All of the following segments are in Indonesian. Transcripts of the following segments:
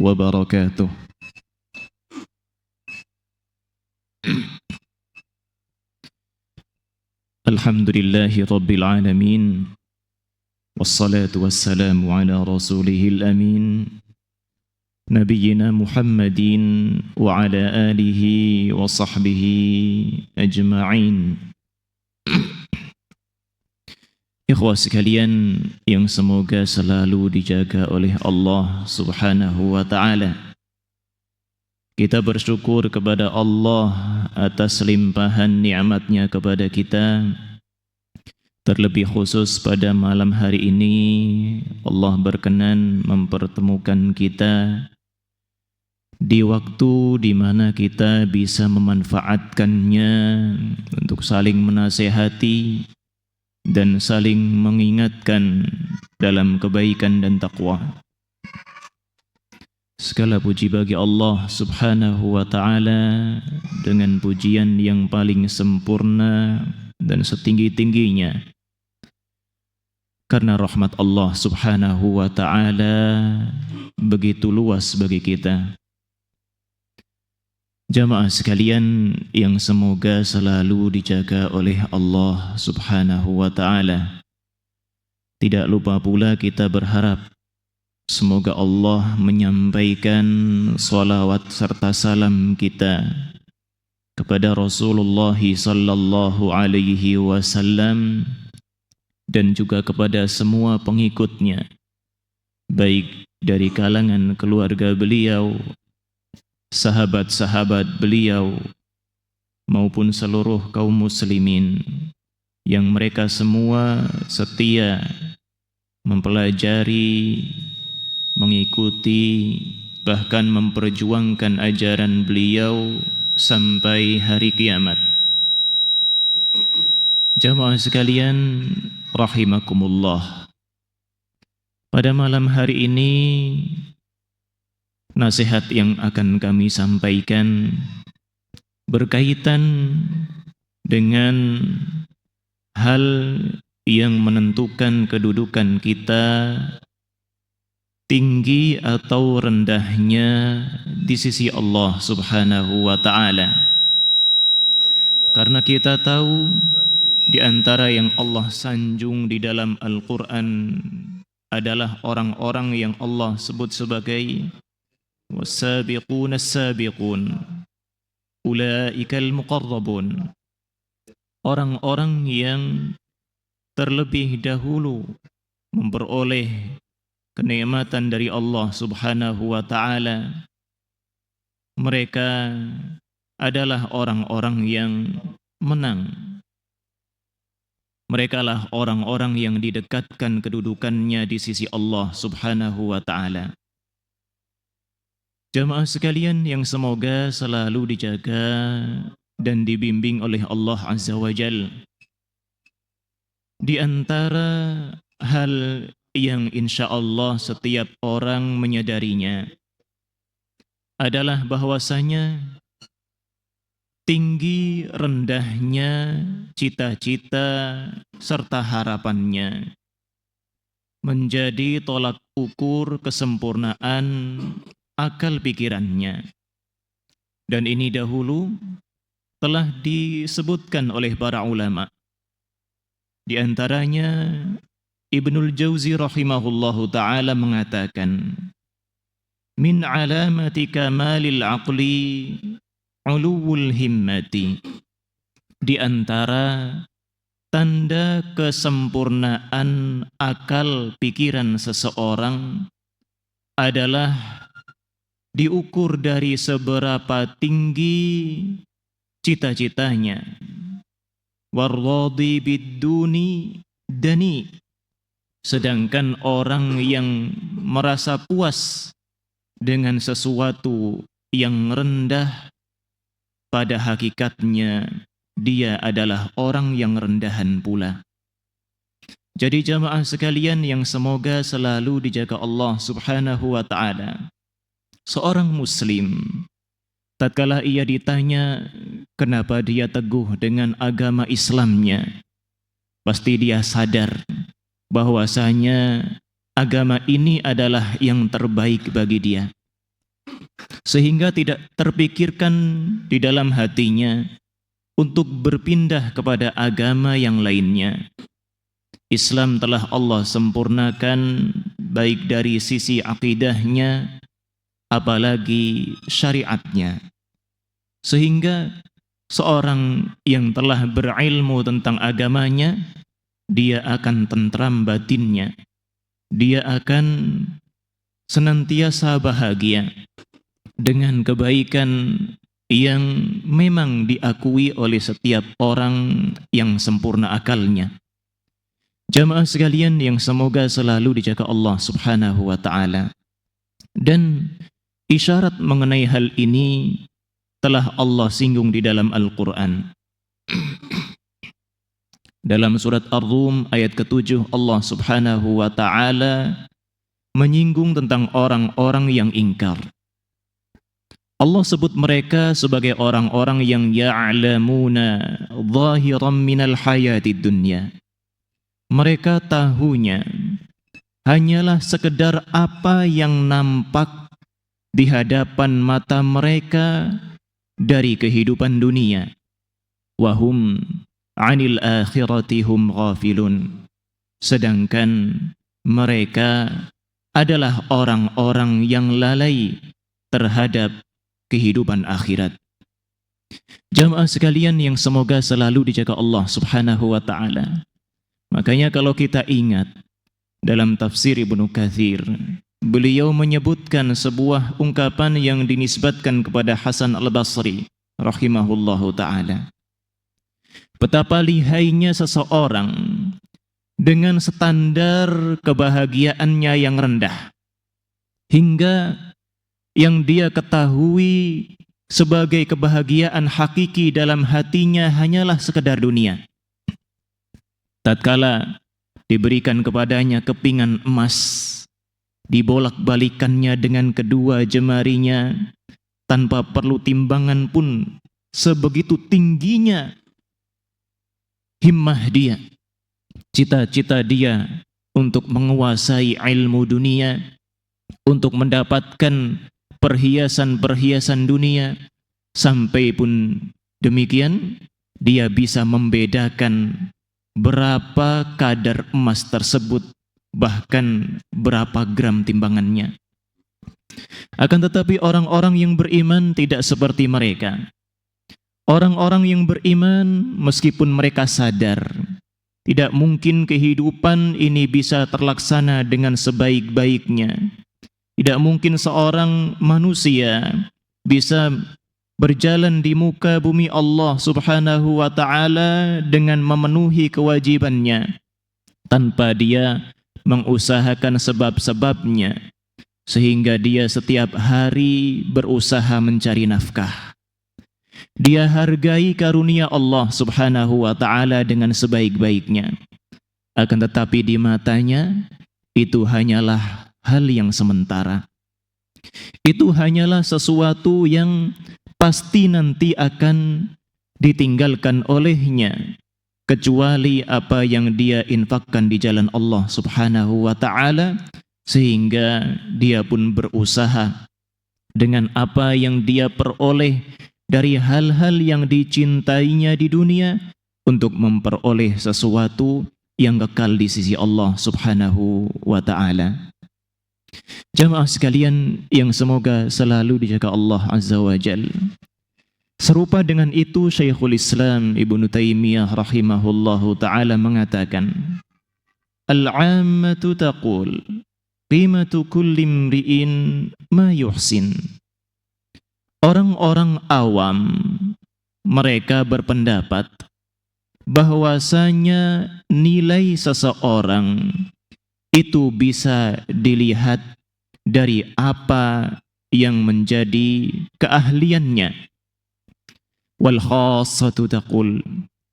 wabarakatuh. Alhamdulillahi rabbil alamin. Wassalatu wassalamu ala rasulihil amin, Nabiyyina Muhammadin wa ala alihi wa sahbihi ajma'in. Ikhwah sekalian yang semoga selalu dijaga oleh Allah Subhanahu wa ta'ala. Kita bersyukur kepada Allah atas limpahan nikmatnya kepada kita. Terlebih khusus pada malam hari ini Allah berkenan mempertemukan kita di waktu di mana kita bisa memanfaatkannya untuk saling menasehati dan saling mengingatkan dalam kebaikan dan taqwa. Segala puji bagi Allah Subhanahu wa ta'ala dengan pujian yang paling sempurna dan setinggi-tingginya, karena rahmat Allah Subhanahu wa ta'ala begitu luas bagi kita. Jamaah sekalian yang semoga selalu dijaga oleh Allah Subhanahu wa ta'ala. Tidak lupa pula kita berharap semoga Allah menyampaikan salawat serta salam kita kepada Rasulullah sallallahu alaihi wasallam dan juga kepada semua pengikutnya, baik dari kalangan keluarga beliau, sahabat-sahabat beliau, maupun seluruh kaum muslimin yang mereka semua setia mempelajari, mengikuti, bahkan memperjuangkan ajaran beliau sampai hari kiamat. Jamaah sekalian rahimakumullah, pada malam hari ini nasihat yang akan kami sampaikan berkaitan dengan hal yang menentukan kedudukan kita tinggi atau rendahnya di sisi Allah Subhanahu wa ta'ala. Karena kita tahu di antara yang Allah sanjung di dalam Al-Quran adalah orang-orang yang Allah sebut sebagai was-sabiqun as-sabiqun ulaikal muqarrabun, orang-orang yang terlebih dahulu memperoleh kenikmatan dari Allah Subhanahu wa ta'ala. Mereka adalah orang-orang yang menang. Mereka lah orang-orang yang didekatkan kedudukannya di sisi Allah Subhanahu wa ta'ala. Jamaah sekalian yang semoga selalu dijaga dan dibimbing oleh Allah Azza wa Jalla, di antara hal yang insya Allah setiap orang menyadarinya adalah bahwasanya tinggi rendahnya cita-cita serta harapannya menjadi tolak ukur kesempurnaan akal pikirannya. Dan ini dahulu telah disebutkan oleh para ulama. Di antaranya Ibnul Jauzi rahimahullahu ta'ala mengatakan, min alamati kamalil aqli uluwul himmati, di antara tanda kesempurnaan akal pikiran seseorang adalah diukur dari seberapa tinggi cita-citanya. Warradi bidduni dani, sedangkan orang yang merasa puas dengan sesuatu yang rendah, pada hakikatnya dia adalah orang yang rendahan pula. Jadi jamaah sekalian yang semoga selalu dijaga Allah Subhanahu wa ta'ala, seorang muslim tatkala ia ditanya kenapa dia teguh dengan agama Islamnya, pasti dia sadar bahwasanya agama ini adalah yang terbaik bagi dia. sehingga tidak terpikirkan di dalam hatinya untuk berpindah kepada agama yang lainnya. Islam telah Allah sempurnakan baik dari sisi akidahnya apalagi syariatnya, sehingga seorang yang telah berilmu tentang agamanya, dia akan tentram batinnya, dia akan senantiasa bahagia dengan kebaikan yang memang diakui oleh setiap orang yang sempurna akalnya. Jamaah sekalian yang semoga selalu dijaga Allah Subhanahu wa taala. Dan isyarat mengenai hal ini telah Allah singgung di dalam Al-Qur'an. Dalam surat Ar-Rum ayat ke-7, Allah Subhanahu wa taala menyinggung tentang orang-orang yang ingkar. Allah sebut mereka sebagai orang-orang yang ya'lamuna zahiran minal hayatid dunya. Mereka tahunya hanyalah sekedar apa yang nampak di hadapan mata mereka dari kehidupan dunia. Wahum 'anil akhirati hum ghafilun. Sedangkan mereka adalah orang-orang yang lalai terhadap kehidupan akhirat. Jamaah sekalian yang semoga selalu dijaga Allah Subhanahu wa taala. Makanya kalau kita ingat dalam tafsir Ibnu Katsir, beliau menyebutkan sebuah ungkapan yang dinisbatkan kepada Hasan Al-Basri rahimahullahu taala. Betapa lihainya seseorang dengan standar kebahagiaannya yang rendah, hingga yang dia ketahui sebagai kebahagiaan hakiki dalam hatinya hanyalah sekedar dunia. Tatkala diberikan kepadanya kepingan emas, dibolak-balikannya dengan kedua jemarinya tanpa perlu timbangan pun, sebegitu tingginya himmah dia, cita-cita dia untuk menguasai ilmu dunia, untuk mendapatkan perhiasan-perhiasan dunia, sampai pun demikian dia bisa membedakan berapa kadar emas tersebut, bahkan berapa gram timbangannya. Akan tetapi orang-orang yang beriman tidak seperti mereka. Orang-orang yang beriman meskipun mereka sadar tidak mungkin kehidupan ini bisa terlaksana dengan sebaik-baiknya, tidak mungkin seorang manusia bisa berjalan di muka bumi Allah Subhanahu wa taala dengan memenuhi kewajibannya tanpa dia mengusahakan sebab-sebabnya, sehingga dia setiap hari berusaha mencari nafkah. Dia hargai karunia Allah Subhanahu wa taala dengan sebaik-baiknya. Akan tetapi di matanya itu hanyalah hal yang sementara. Itu hanyalah sesuatu yang pasti nanti akan ditinggalkan olehnya, kecuali apa yang dia infakkan di jalan Allah Subhanahu wa taala, sehingga dia pun berusaha dengan apa yang dia peroleh dari hal-hal yang dicintainya di dunia untuk memperoleh sesuatu yang kekal di sisi Allah Subhanahu wa taala. Jamaah sekalian yang semoga selalu dijaga Allah Azza wa Jal. Serupa dengan itu Syekhul Islam Ibnu Taimiyah rahimahullahu ta'ala mengatakan, Al-'ammatu taqul qimatu kulli imri'in ma yuhsin. Orang-orang awam mereka berpendapat bahwasanya nilai seseorang itu bisa dilihat dari apa yang menjadi keahliannya. Wal khassatu taqul,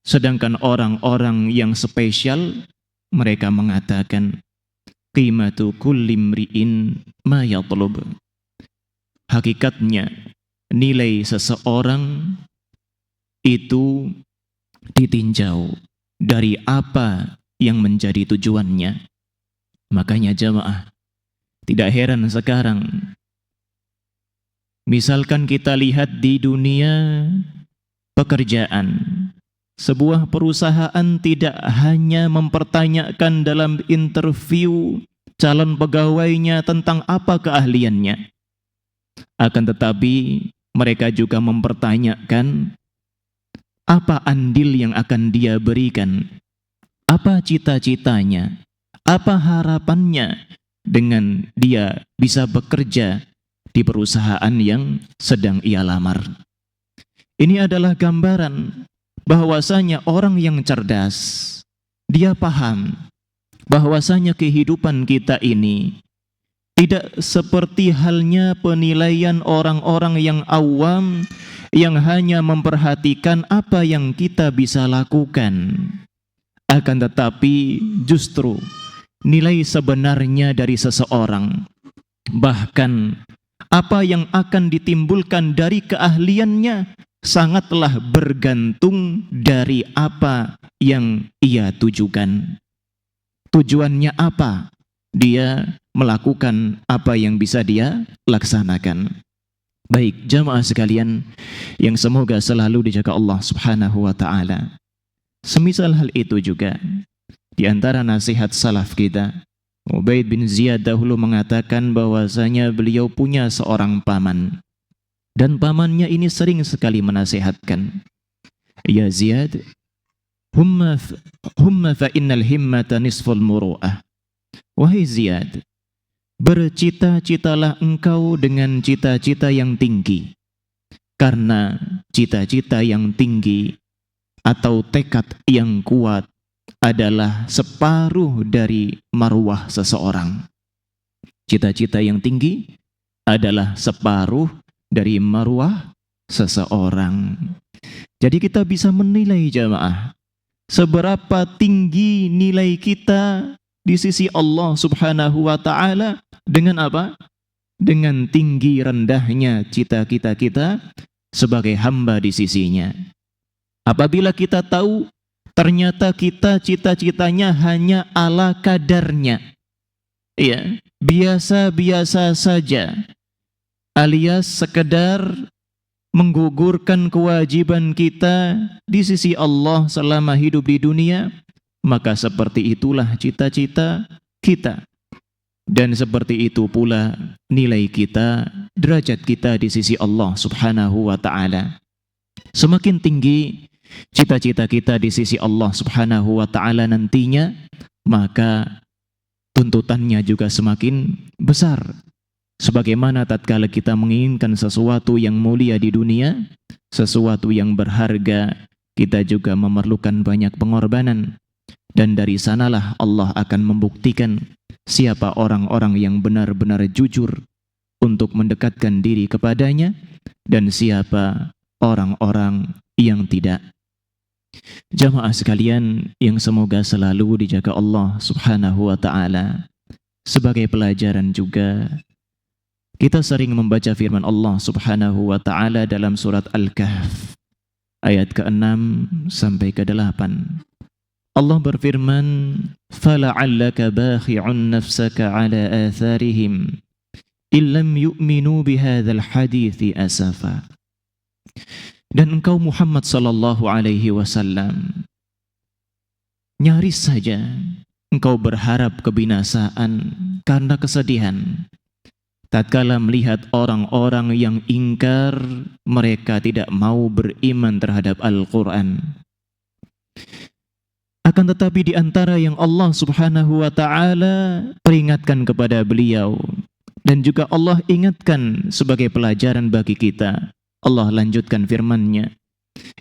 sedangkan orang-orang yang spesial mereka mengatakan qimatu kulli imri'in ma yatlub. Hakikatnya nilai seseorang itu ditinjau dari apa yang menjadi tujuannya. Makanya jamaah, tidak heran sekarang Misalkan kita lihat di dunia pekerjaan, sebuah perusahaan tidak hanya mempertanyakan dalam interview calon pegawainya tentang apa keahliannya, akan tetapi mereka juga mempertanyakan apa andil yang akan dia berikan, apa cita-citanya, apa harapannya dengan dia bisa bekerja di perusahaan yang sedang ia lamar. Ini adalah gambaran bahwasanya orang yang cerdas, dia paham bahwasanya kehidupan kita ini tidak seperti halnya penilaian orang-orang yang awam yang hanya memperhatikan apa yang kita bisa lakukan. Akan tetapi justru nilai sebenarnya dari seseorang, bahkan apa yang akan ditimbulkan dari keahliannya, sangatlah bergantung dari apa yang ia tujukan. Tujuannya apa? Dia melakukan apa yang bisa dia laksanakan. Baik, jamaah sekalian yang semoga selalu dijaga Allah Subhanahu wa taala. Semisal hal itu juga di antara nasihat salaf kita, Ubaid bin Ziyad dahulu mengatakan bahwasanya beliau punya seorang paman, dan pamannya ini sering sekali menasihatkan, "Ya Ziyad, humma fa innal himmata nisful muru'ah." Wahai Ziyad, bercita-citalah engkau dengan cita-cita yang tinggi, karena cita-cita yang tinggi atau tekad yang kuat adalah separuh dari marwah seseorang. Cita-cita yang tinggi adalah separuh dari marwah seseorang. Jadi kita bisa menilai jamaah, seberapa tinggi nilai kita di sisi Allah Subhanahu wa taala dengan apa? Dengan tinggi rendahnya cita-cita kita sebagai hamba di sisinya. Apabila kita tahu ternyata kita cita-citanya hanya ala kadarnya, ya, biasa-biasa saja, alias sekedar menggugurkan kewajiban kita di sisi Allah selama hidup di dunia, maka seperti itulah cita-cita kita. Dan seperti itu pula nilai kita, derajat kita di sisi Allah Subhanahu wa taala. Semakin tinggi cita-cita kita di sisi Allah Subhanahu wa taala nantinya, maka tuntutannya juga semakin besar. Sebagaimana tatkala kita menginginkan sesuatu yang mulia di dunia, sesuatu yang berharga, kita juga memerlukan banyak pengorbanan. Dan dari sanalah Allah akan membuktikan siapa orang-orang yang benar-benar jujur untuk mendekatkan diri kepadanya, dan siapa orang-orang yang tidak. Jamaah sekalian yang semoga selalu dijaga Allah Subhanahu wa taala. Sebagai pelajaran juga, kita sering membaca firman Allah Subhanahu wa taala dalam surat Al-Kahf ayat ke-6 sampai ke-8. Allah berfirman, "Fala'allaka bakhi'un nafsaka 'ala atharihim illam yu'minu bihadzal hadithi asafa." Dan engkau Muhammad sallallahu alaihi wasallam, nyaris saja engkau berharap kebinasaan karena kesedihan tatkala melihat orang-orang yang ingkar, mereka tidak mau beriman terhadap Al-Quran. Akan tetapi di antara yang Allah Subhanahu wa taala peringatkan kepada beliau, dan juga Allah ingatkan sebagai pelajaran bagi kita, Allah lanjutkan firman-Nya,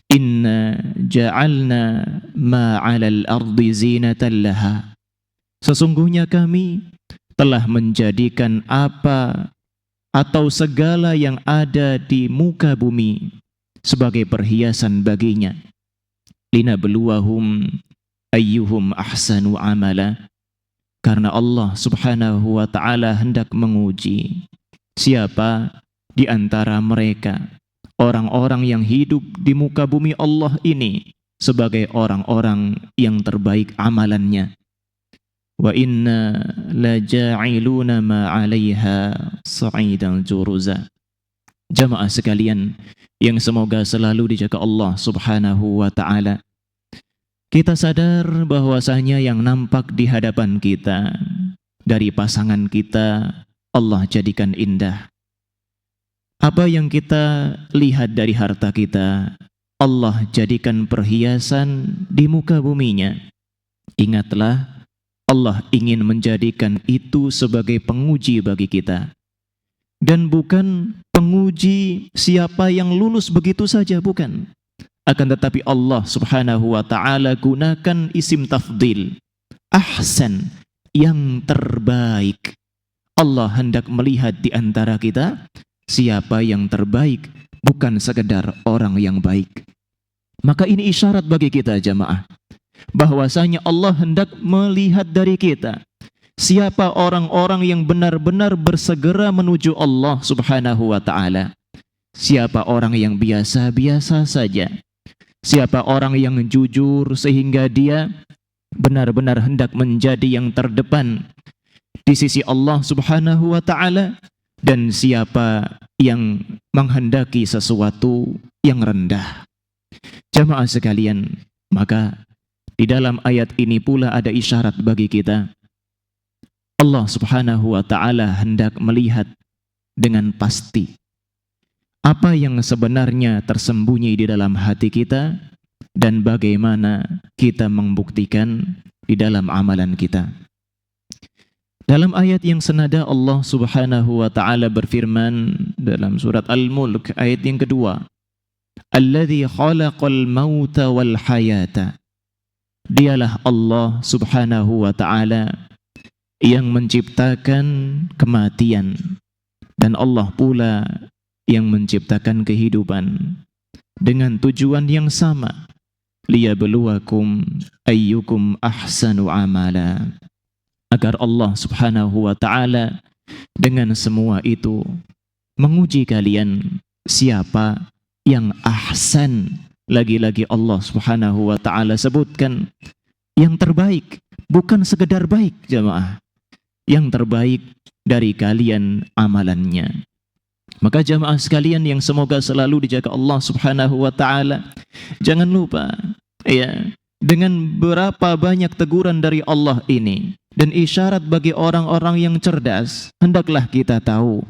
"Inna ja'alna ma 'alal ardi zinatan laha." Sesungguhnya kami telah menjadikan apa atau segala yang ada di muka bumi sebagai perhiasan baginya. Linabluwahum ayyuhum ahsanu amala. Karena Allah Subhanahu wa taala hendak menguji siapa di antara mereka orang-orang yang hidup di muka bumi Allah ini sebagai orang-orang yang terbaik amalannya. Wa inna la ja'iluna ma 'alaiha sa'idan juruza. Jamaah sekalian yang semoga selalu dijaga Allah Subhanahu wa ta'ala. Kita sadar bahwasanya yang nampak di hadapan kita dari pasangan kita Allah jadikan indah. Apa yang kita lihat dari harta kita Allah jadikan perhiasan di muka buminya. Ingatlah, Allah ingin menjadikan itu sebagai penguji bagi kita. Dan bukan penguji siapa yang lulus begitu saja, bukan. Akan tetapi Allah Subhanahu wa ta'ala gunakan isim tafdil, ahsan, yang terbaik. Allah hendak melihat di antara kita siapa yang terbaik, bukan sekedar orang yang baik. Maka ini isyarat bagi kita jamaah, bahwasanya Allah hendak melihat dari kita siapa orang-orang yang benar-benar bersegera menuju Allah Subhanahu wa ta'ala. Siapa orang yang biasa-biasa saja. Siapa orang yang jujur sehingga dia benar-benar hendak menjadi yang terdepan di sisi Allah Subhanahu wa ta'ala. Dan siapa yang menghendaki sesuatu yang rendah. Jamaah sekalian, maka di dalam ayat ini pula ada isyarat bagi kita. Allah Subhanahu wa ta'ala hendak melihat dengan pasti apa yang sebenarnya tersembunyi di dalam hati kita dan bagaimana kita membuktikan di dalam amalan kita. Dalam ayat yang senada Allah Subhanahu wa ta'ala berfirman dalam surat Al-Mulk ayat yang kedua, Alladzi khalaqal mauta wal hayata. Dialah Allah Subhanahu wa ta'ala yang menciptakan kematian, dan Allah pula yang menciptakan kehidupan dengan tujuan yang sama, liyabluwakum ayyukum ahsanu amala, agar Allah Subhanahu wa ta'ala dengan semua itu menguji kalian siapa yang ahsan. Lagi-lagi Allah Subhanahu wa ta'ala sebutkan yang terbaik, bukan sekedar baik jamaah, yang terbaik dari kalian amalannya. Maka jamaah sekalian yang semoga selalu dijaga Allah Subhanahu wa ta'ala, jangan lupa ya, dengan berapa banyak teguran dari Allah ini dan isyarat bagi orang-orang yang cerdas, hendaklah kita tahu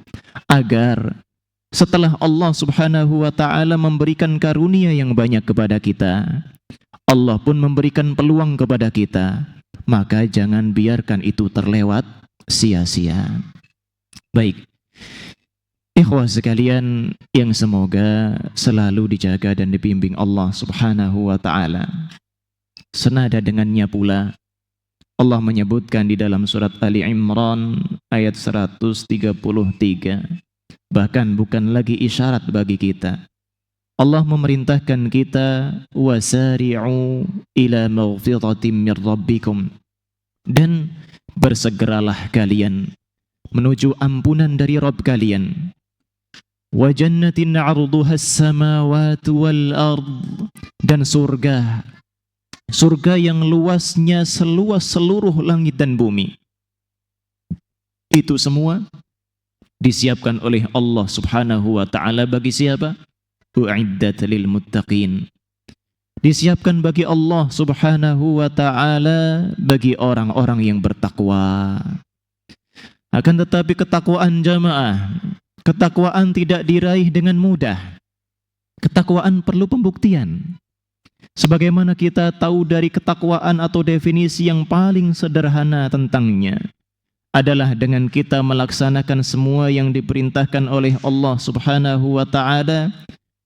agar setelah Allah Subhanahu wa ta'ala memberikan karunia yang banyak kepada kita, Allah pun memberikan peluang kepada kita, maka jangan biarkan itu terlewat sia-sia. Baik, ikhwah sekalian yang semoga selalu dijaga dan dibimbing Allah Subhanahu wa ta'ala. Senada dengannya pula Allah menyebutkan di dalam surat Ali Imran ayat 133, bahkan bukan lagi isyarat bagi kita. Allah memerintahkan kita, wasari'u ila maghfiratin mir rabbikum, dan bersegeralah kalian menuju ampunan dari Rabb kalian. Wa jannatin 'arduha as-samawati wal ard, dan surga yang luasnya seluas seluruh langit dan bumi. Itu semua disiapkan oleh Allah Subhanahu wa ta'ala bagi siapa? U'iddat lil muttaqin. Disiapkan bagi Allah Subhanahu wa ta'ala bagi orang-orang yang bertakwa. Akan tetapi ketakwaan jamaah, ketakwaan tidak diraih dengan mudah. Ketakwaan perlu pembuktian. Sebagaimana kita tahu dari ketakwaan atau definisi yang paling sederhana tentangnya adalah dengan kita melaksanakan semua yang diperintahkan oleh Allah Subhanahu wa ta'ala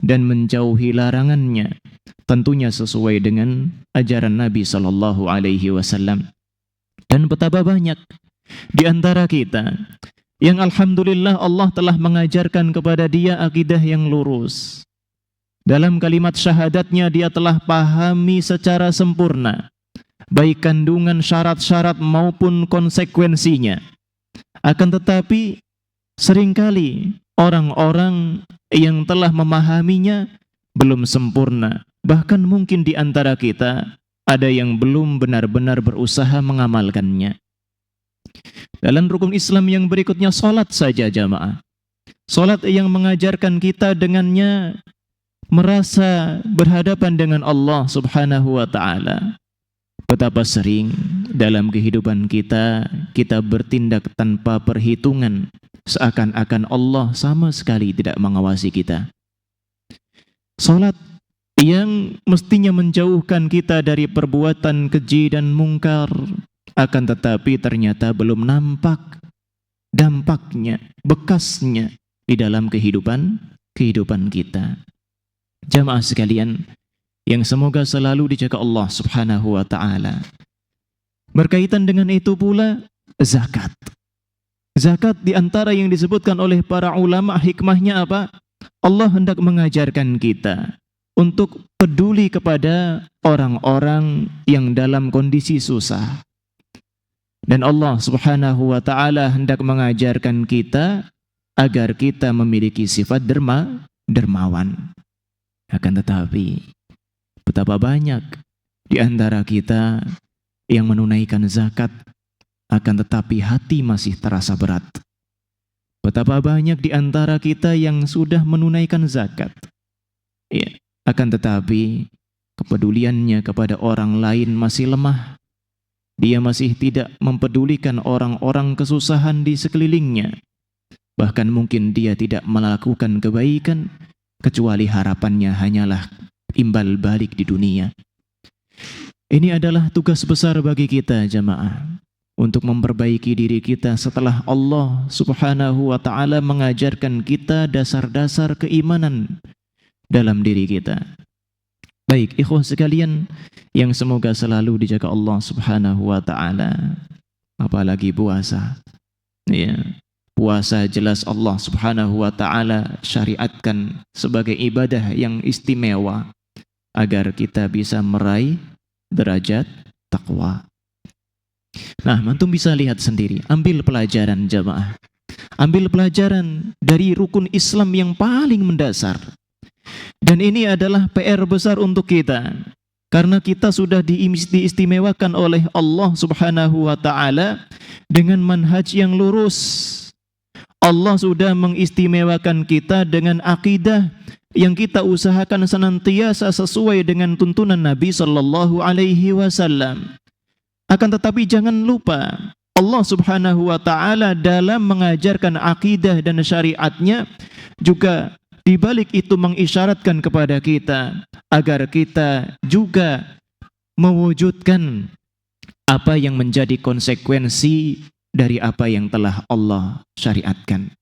dan menjauhi larangannya, tentunya sesuai dengan ajaran Nabi sallallahu alaihi wasallam. Dan betapa banyak di antara kita yang alhamdulillah Allah telah mengajarkan kepada dia akidah yang lurus. Dalam kalimat syahadatnya dia telah pahami secara sempurna, baik kandungan syarat-syarat maupun konsekuensinya. Akan tetapi seringkali orang-orang yang telah memahaminya belum sempurna. Bahkan mungkin di antara kita ada yang belum benar-benar berusaha mengamalkannya. Dalam rukun Islam yang berikutnya, salat saja jamaah. Salat yang mengajarkan kita dengannya merasa berhadapan dengan Allah Subhanahu wa taala. Betapa sering dalam kehidupan kita bertindak tanpa perhitungan, seakan-akan Allah sama sekali tidak mengawasi kita. Salat yang mestinya menjauhkan kita dari perbuatan keji dan mungkar, akan tetapi ternyata belum nampak dampaknya, bekasnya di dalam kehidupan kita. Jamaah sekalian yang semoga selalu dijaga Allah Subhanahu wa taala. Berkaitan dengan itu pula zakat. Zakat di antara yang disebutkan oleh para ulama hikmahnya apa? Allah hendak mengajarkan kita untuk peduli kepada orang-orang yang dalam kondisi susah. Dan Allah Subhanahu wa taala hendak mengajarkan kita agar kita memiliki sifat dermawan. Akan tetapi betapa banyak di antara kita yang menunaikan zakat, akan tetapi hati masih terasa berat. Betapa banyak di antara kita yang sudah menunaikan zakat, ya, akan tetapi kepeduliannya kepada orang lain masih lemah. Dia masih tidak mempedulikan orang-orang kesusahan di sekelilingnya. Bahkan mungkin dia tidak melakukan kebaikan, kecuali harapannya hanyalah imbal balik di dunia. Ini adalah tugas besar bagi kita jamaah, untuk memperbaiki diri kita setelah Allah Subhanahu wa taala mengajarkan kita dasar-dasar keimanan dalam diri kita. Baik, ikhwah sekalian yang semoga selalu dijaga Allah Subhanahu wa taala. Apalagi puasa. Ya. Puasa jelas Allah Subhanahu wa taala syariatkan sebagai ibadah yang istimewa agar kita bisa meraih derajat takwa. Nah, antum bisa lihat sendiri, ambil pelajaran jamaah. Ambil pelajaran dari rukun Islam yang paling mendasar. Dan ini adalah PR besar untuk kita. Karena kita sudah diistimewakan oleh Allah Subhanahu wa taala dengan manhaj yang lurus. Allah sudah mengistimewakan kita dengan akidah yang kita usahakan senantiasa sesuai dengan tuntunan Nabi sallallahu alaihi wasallam. Akan tetapi jangan lupa, Allah Subhanahu wa taala dalam mengajarkan akidah dan syariatnya juga di balik itu mengisyaratkan kepada kita agar kita juga mewujudkan apa yang menjadi konsekuensi dari apa yang telah Allah syariatkan.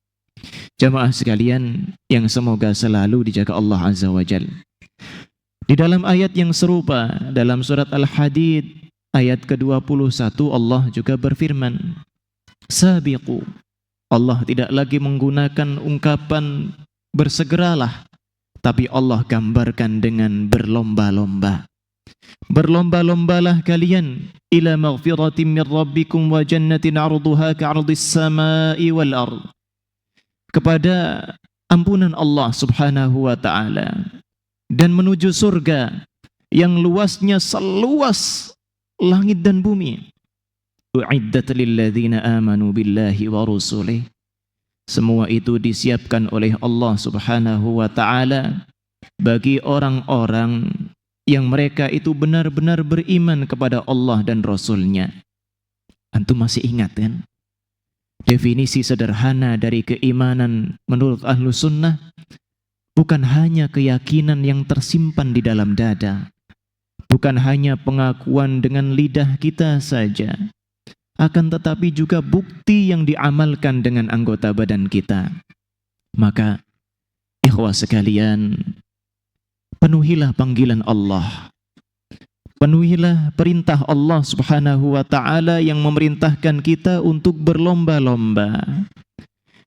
Jamaah sekalian yang semoga selalu dijaga Allah Azza wa Jalla. Di dalam ayat yang serupa dalam surat Al-Hadid ayat ke-21 Allah juga berfirman, Sabiqu. Allah tidak lagi menggunakan ungkapan bersegeralah, tapi Allah gambarkan dengan berlomba-lomba. Berlomba-lombalah kalian ila maghfiratin min rabbikum wa jannatin 'arduha ka'ardis samai wal ard, kepada ampunan Allah Subhanahu wa taala dan menuju surga yang luasnya seluas langit dan bumi. U'iddat lil ladzina amanu billahi wa rusulih. Semua itu disiapkan oleh Allah Subhanahu wa taala bagi orang-orang yang mereka itu benar-benar beriman kepada Allah dan Rasul-Nya. Antum masih ingat kan? Definisi sederhana dari keimanan menurut Ahlu Sunnah bukan hanya keyakinan yang tersimpan di dalam dada, bukan hanya pengakuan dengan lidah kita saja, akan tetapi juga bukti yang diamalkan dengan anggota badan kita. Maka, ikhwah sekalian, penuhilah panggilan Allah. Penuhilah perintah Allah Subhanahu wa taala yang memerintahkan kita untuk berlomba-lomba.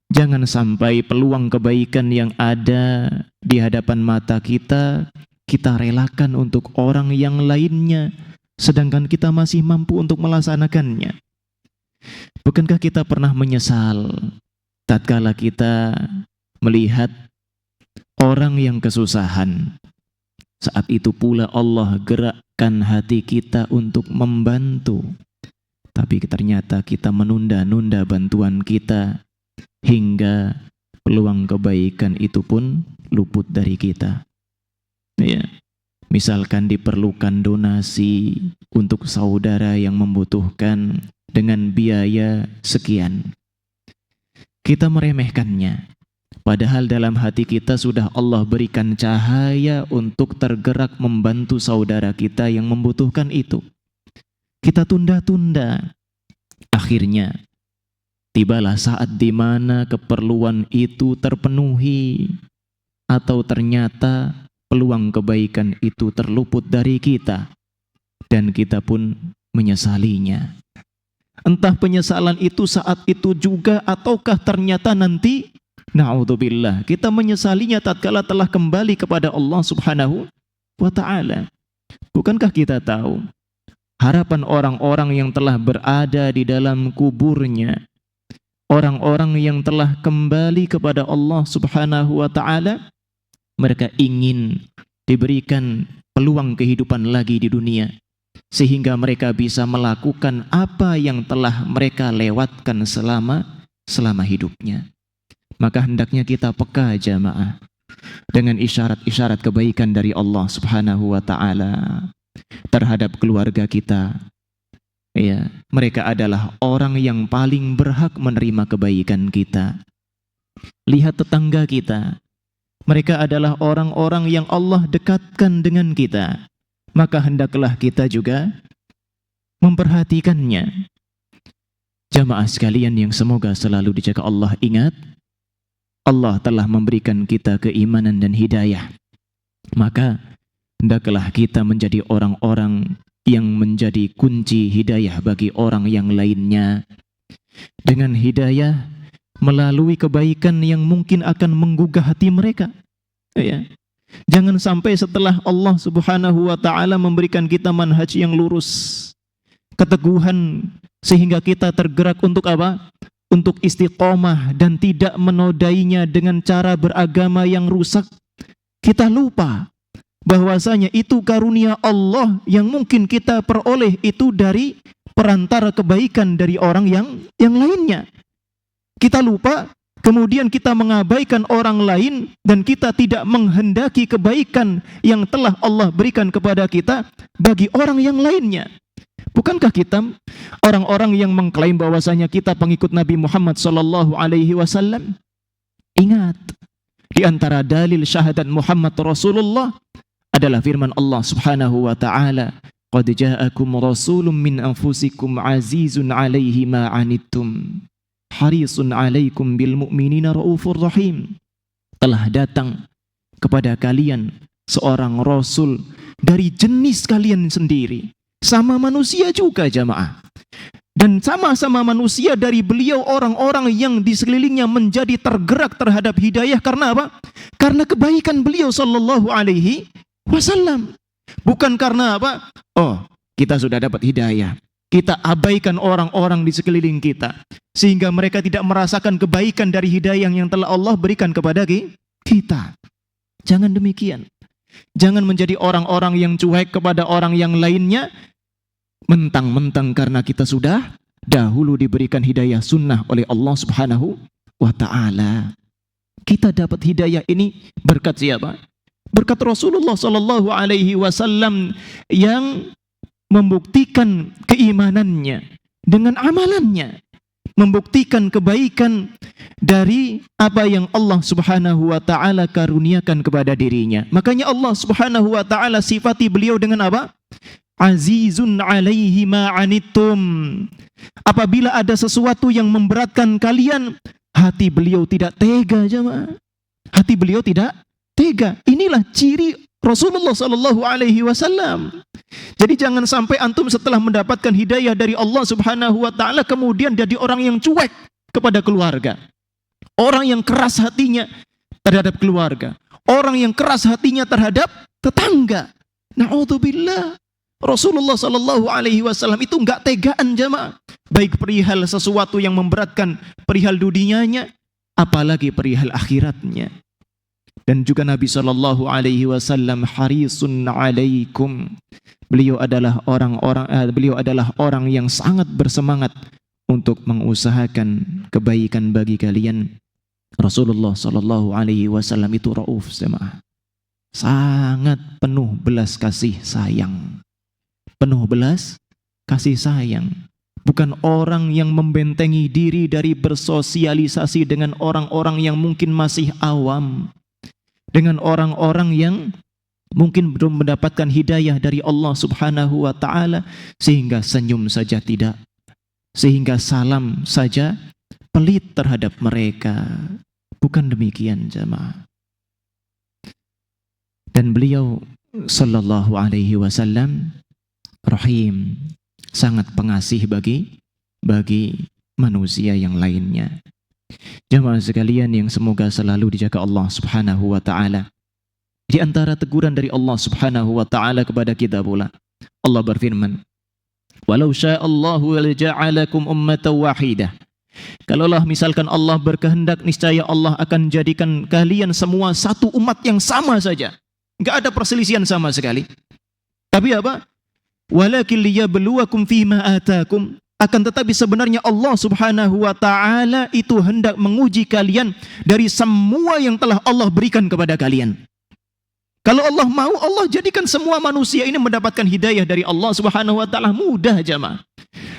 Jangan sampai peluang kebaikan yang ada di hadapan mata kita relakan untuk orang yang lainnya, sedangkan kita masih mampu untuk melaksanakannya. Bukankah kita pernah menyesal tatkala kita melihat orang yang kesusahan? Saat itu pula Allah gerakkan hati kita untuk membantu. Tapi ternyata kita menunda-nunda bantuan kita hingga peluang kebaikan itu pun luput dari kita. Ya, misalkan diperlukan donasi untuk saudara yang membutuhkan dengan biaya sekian, kita meremehkannya. Padahal dalam hati kita sudah Allah berikan cahaya untuk tergerak membantu saudara kita yang membutuhkan itu. Kita tunda-tunda. Akhirnya, tibalah saat di mana keperluan itu terpenuhi, atau ternyata peluang kebaikan itu terluput dari kita, dan kita pun menyesalinya. Entah penyesalan itu saat itu juga, ataukah ternyata nanti na'udzubillah, kita menyesalinya tatkala telah kembali kepada Allah Subhanahu wa ta'ala. Bukankah kita tahu harapan orang-orang yang telah berada di dalam kuburnya, orang-orang yang telah kembali kepada Allah Subhanahu wa ta'ala, mereka ingin diberikan peluang kehidupan lagi di dunia, sehingga mereka bisa melakukan apa yang telah mereka lewatkan selama hidupnya. Maka hendaknya kita peka jamaah dengan isyarat-isyarat kebaikan dari Allah Subhanahu wa ta'ala terhadap keluarga kita. Ya, mereka adalah orang yang paling berhak menerima kebaikan kita. Lihat tetangga kita, mereka adalah orang-orang yang Allah dekatkan dengan kita. Maka hendaklah kita juga memperhatikannya. Jamaah sekalian yang semoga selalu dijaga Allah, ingat, Allah telah memberikan kita keimanan dan hidayah. Maka hendaklah kita menjadi orang-orang yang menjadi kunci hidayah bagi orang yang lainnya. Dengan hidayah melalui kebaikan yang mungkin akan menggugah hati mereka. Ya. Jangan sampai setelah Allah Subhanahu wa ta'ala memberikan kita manhaj yang lurus, keteguhan, sehingga kita tergerak untuk apa? Untuk istiqomah dan tidak menodainya dengan cara beragama yang rusak. Kita lupa bahwasanya itu karunia Allah yang mungkin kita peroleh itu dari perantara kebaikan dari orang yang lainnya. Kita lupa, kemudian kita mengabaikan orang lain dan kita tidak menghendaki kebaikan yang telah Allah berikan kepada kita bagi orang yang lainnya. Bukankah kita orang-orang yang mengklaim bahwasanya kita pengikut Nabi Muhammad sallallahu alaihi wasallam? Ingat, di antara dalil syahadat Muhammad Rasulullah adalah firman Allah Subhanahu wa ta'ala, "Qad ja'akum rasulun min anfusikum azizun 'alaihi ma 'anittum harisun 'alaikum bil mu'minina raufur rahim." Telah datang kepada kalian seorang rasul dari jenis kalian sendiri. Sama manusia juga jamaah. Dan sama-sama manusia, dari beliau orang-orang yang di sekelilingnya menjadi tergerak terhadap hidayah. Karena apa? Karena kebaikan beliau sallallahu alaihi wasallam. Bukan karena apa? Oh, kita sudah dapat hidayah, kita abaikan orang-orang di sekeliling kita, sehingga mereka tidak merasakan kebaikan dari hidayah yang telah Allah berikan kepada kita. Jangan demikian. Jangan menjadi orang-orang yang cuek kepada orang yang lainnya, mentang-mentang karena kita sudah dahulu diberikan hidayah sunnah oleh Allah Subhanahu wa ta'ala. Kita dapat hidayah ini berkat siapa? Berkat Rasulullah sallallahu alaihi wasallam yang membuktikan keimanannya dengan amalannya, membuktikan kebaikan dari apa yang Allah Subhanahu wa ta'ala karuniakan kepada dirinya. Makanya Allah Subhanahu wa ta'ala sifati beliau dengan apa? Azizun 'alaihi ma 'anittum. Apabila ada sesuatu yang memberatkan kalian, hati beliau tidak tega jemaah. Hati beliau tidak tega. Inilah ciri Rasulullah sallallahu alaihi wasallam. Jadi jangan sampai antum setelah mendapatkan hidayah dari Allah Subhanahu wa ta'ala kemudian jadi orang yang cuek kepada keluarga. Orang yang keras hatinya terhadap keluarga. Orang yang keras hatinya terhadap tetangga. Na'udzubillah. Rasulullah sallallahu alaihi wasallam itu enggak tegaan jemaah. Baik perihal sesuatu yang memberatkan perihal dunianya, apalagi perihal akhiratnya. Dan juga Nabi sallallahu alaihi wasallam harisun 'alaikum. Beliau adalah orang yang sangat bersemangat untuk mengusahakan kebaikan bagi kalian. Rasulullah Shallallahu Alaihi Wasallam itu rauf, jemaah, sangat penuh belas kasih sayang, penuh belas kasih sayang. Bukan orang yang membentengi diri dari bersosialisasi dengan orang-orang yang mungkin masih awam, dengan orang-orang yang mungkin belum mendapatkan hidayah dari Allah Subhanahu wa Ta'ala, sehingga senyum saja tidak, sehingga salam saja pelit terhadap mereka. Bukan demikian, jemaah. Dan beliau Sallallahu Alaihi Wasallam rahim, sangat pengasih bagi manusia yang lainnya. Jemaah sekalian yang semoga selalu dijaga Allah Subhanahu wa Ta'ala. Di antara teguran dari Allah Subhanahu wa Ta'ala kepada kita pula, Allah berfirman, "Walau sya'allahu laja'alakum ummatan wahidah." Kalaulah misalkan Allah berkehendak, niscaya Allah akan jadikan kalian semua satu umat yang sama saja. Enggak ada perselisihan sama sekali. Tapi apa? Walakin liyabluwakum fima atakum. Akan tetapi sebenarnya Allah Subhanahu wa Ta'ala itu hendak menguji kalian dari semua yang telah Allah berikan kepada kalian. Kalau Allah mau, Allah jadikan semua manusia ini mendapatkan hidayah dari Allah Subhanahu wa Ta'ala, mudah, jemaah.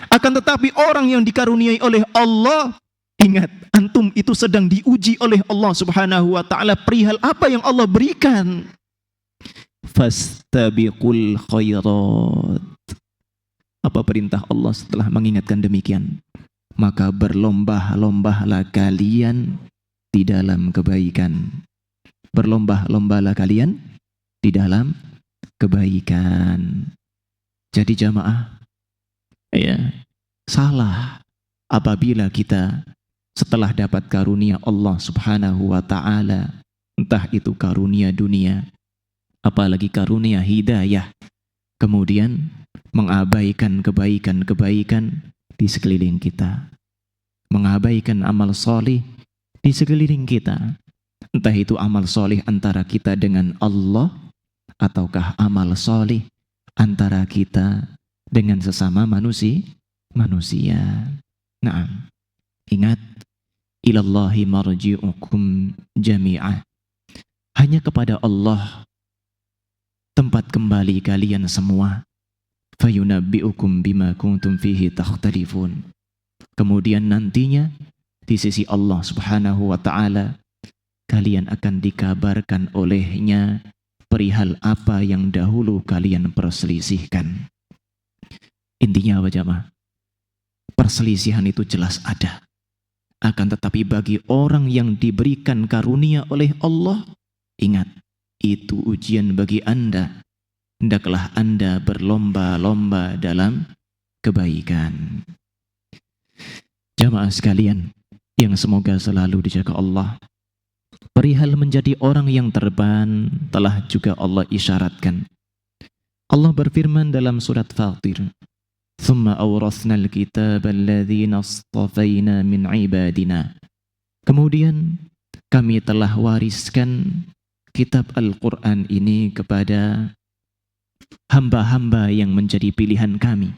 Akan tetapi orang yang dikaruniai oleh Allah, ingat, antum itu sedang diuji oleh Allah Subhanahu wa Ta'ala perihal apa yang Allah berikan. Fastabiqul khairat. Apa perintah Allah setelah mengingatkan demikian? Maka berlomba-lombalah kalian di dalam kebaikan. Berlomba-lombalah kalian di dalam kebaikan. Jadi jamaah, ya, salah apabila kita setelah dapat karunia Allah Subhanahu wa Ta'ala, entah itu karunia dunia, apalagi karunia hidayah, kemudian mengabaikan kebaikan-kebaikan di sekeliling kita, mengabaikan amal soleh di sekeliling kita, entah itu amal soleh antara kita dengan Allah, ataukah amal soleh antara kita dengan sesama manusia. Naam. Ingat, ilallahi marji'ukum jami'ah. Hanya kepada Allah tempat kembali kalian semua. Fayunabbi'ukum bima kuntum fihi takhtalifun. Kemudian nantinya di sisi Allah Subhanahu wa Ta'ala kalian akan dikabarkan olehnya perihal apa yang dahulu kalian perselisihkan. Intinya apa, jemaah? Perselisihan itu jelas ada. Akan tetapi bagi orang yang diberikan karunia oleh Allah, ingat, itu ujian bagi Anda. Hendaklah Anda berlomba-lomba dalam kebaikan. Jamaah sekalian yang semoga selalu dijaga Allah, perihal menjadi orang yang terban telah juga Allah isyaratkan. Allah berfirman dalam surat Fatir, "Tsumma awrasnal kitaba alladzina astafayna min ibadina." Kemudian kami telah wariskan kitab Al-Quran ini kepada hamba-hamba yang menjadi pilihan kami.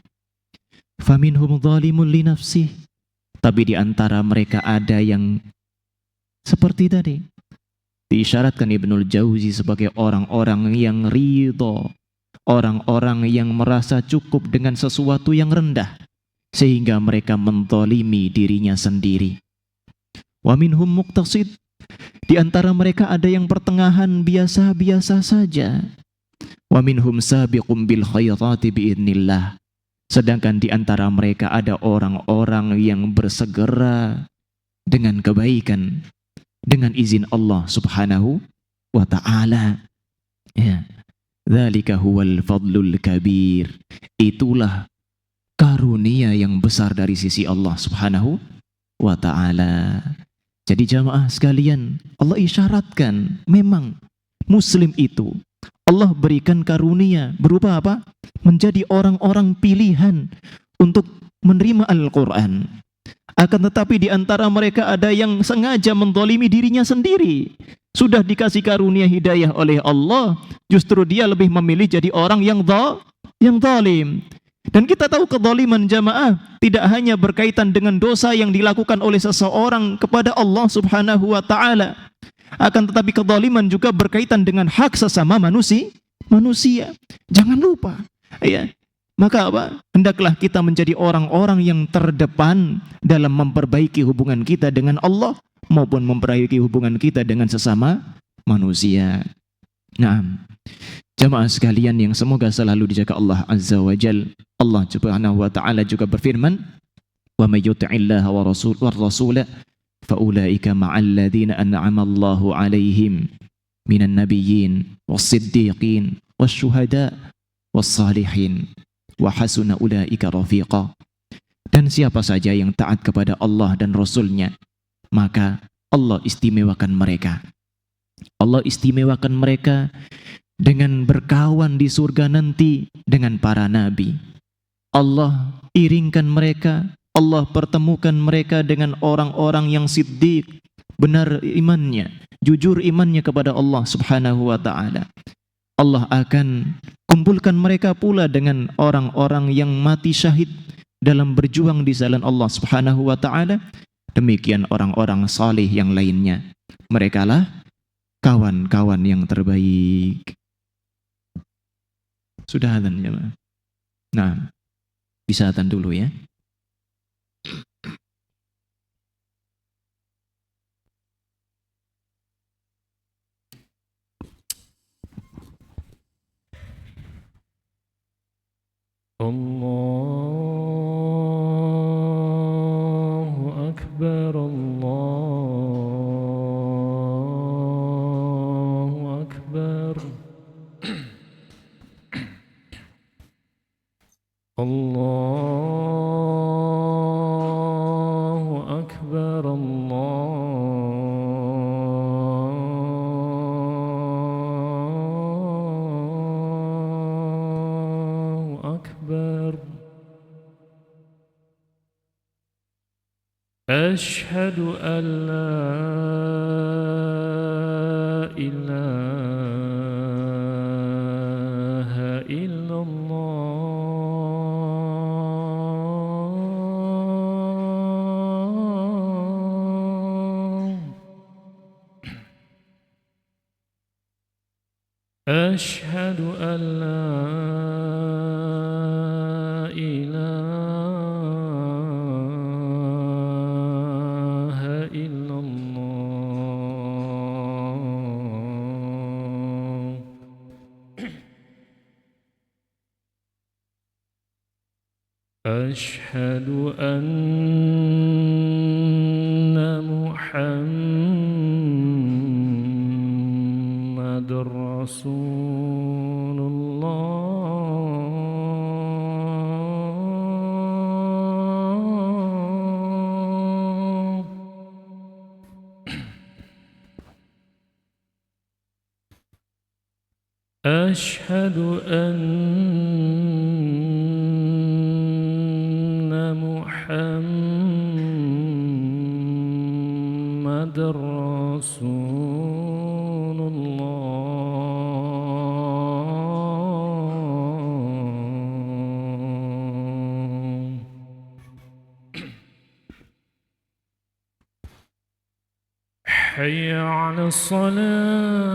Faminhum zalimun li nafsih. Tapi di antara mereka ada yang seperti tadi diisyaratkan Ibnul Jauzi sebagai orang-orang yang ridho, orang-orang yang merasa cukup dengan sesuatu yang rendah sehingga mereka menzalimi dirinya sendiri. Wa minhum muqtasid. Di antara mereka ada yang pertengahan biasa-biasa saja. Wa minhum sabiqum bil khairati biidznillah. Sedangkan di antara mereka ada orang-orang yang bersegera dengan kebaikan dengan izin Allah Subhanahu wa Ta'ala. Ya, dzalika huwal fadlul kabir. Itulah karunia yang besar dari sisi Allah Subhanahu wa Ta'ala. Jadi jamaah sekalian, Allah isyaratkan memang muslim itu Allah berikan karunia berupa apa? Menjadi orang-orang pilihan untuk menerima Al-Quran. Akan tetapi di antara mereka ada yang sengaja menzalimi dirinya sendiri. Sudah dikasih karunia hidayah oleh Allah, justru dia lebih memilih jadi orang yang zalim. Dan kita tahu kezaliman jamaah tidak hanya berkaitan dengan dosa yang dilakukan oleh seseorang kepada Allah Subhanahu wa taala, akan tetapi kezaliman juga berkaitan dengan hak sesama manusia. Jangan lupa, ya. Maka apa? Hendaklah kita menjadi orang-orang yang terdepan dalam memperbaiki hubungan kita dengan Allah maupun memperbaiki hubungan kita dengan sesama manusia. Nah, jamaah sekalian yang semoga selalu dijaga Allah Azza wa Jal. Allah Subhanahu wa taala juga berfirman, "Wa may yuti'illaha wa rasula fa ulaika ma'al ladzina an'ama Allahu 'alaihim minan nabiyyin was-siddiqin wasyuhada was-salihin wa hasuna ulaika rafiqa." Dan siapa saja yang taat kepada Allah dan Rasul-Nya, maka Allah istimewakan mereka. Allah istimewakan mereka dengan berkawan di surga nanti dengan para nabi. Allah iringkan mereka, Allah pertemukan mereka dengan orang-orang yang siddiq, benar imannya, jujur imannya kepada Allah Subhanahu wa taala. Allah akan kumpulkan mereka pula dengan orang-orang yang mati syahid dalam berjuang di jalan Allah Subhanahu wa taala. Demikian orang-orang saleh yang lainnya. Merekalah kawan-kawan yang terbaik. Sudah adzan ya, Pak. Nah, bisa adzan dulu ya. Allahu Akbar, Allahu Akbar. Allahu Akbar, Allahu Akbar. Ashhadu an la ilaha illallah. Ashhadu an la ilaha illallah. Ashhadu anna Muhammadar Rasulullah. Ashhadu anna Muhammadar Rasulullah. Hayya 'alas salah.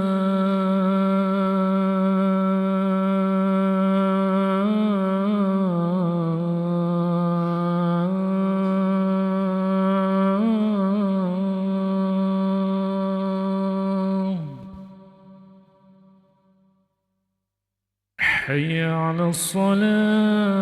Hayya 'alas salah.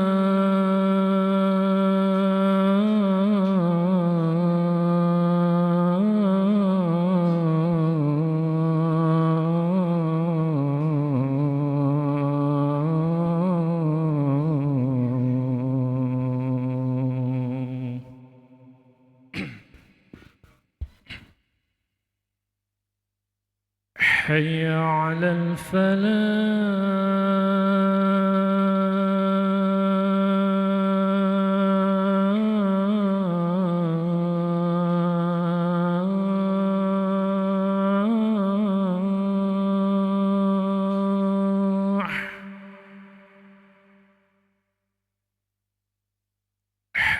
حي على الفلاح.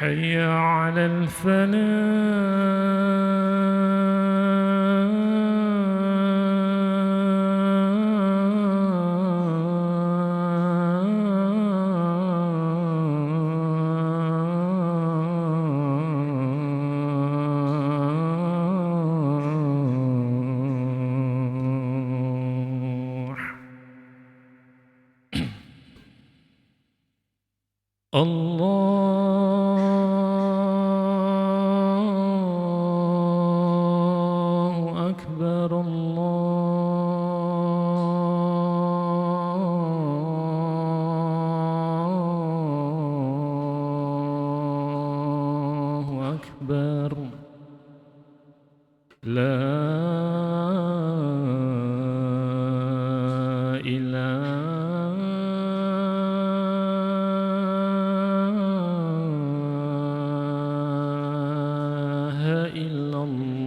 حي على الفلاح. الله أكبر الله أكبر لا إله إلا الله.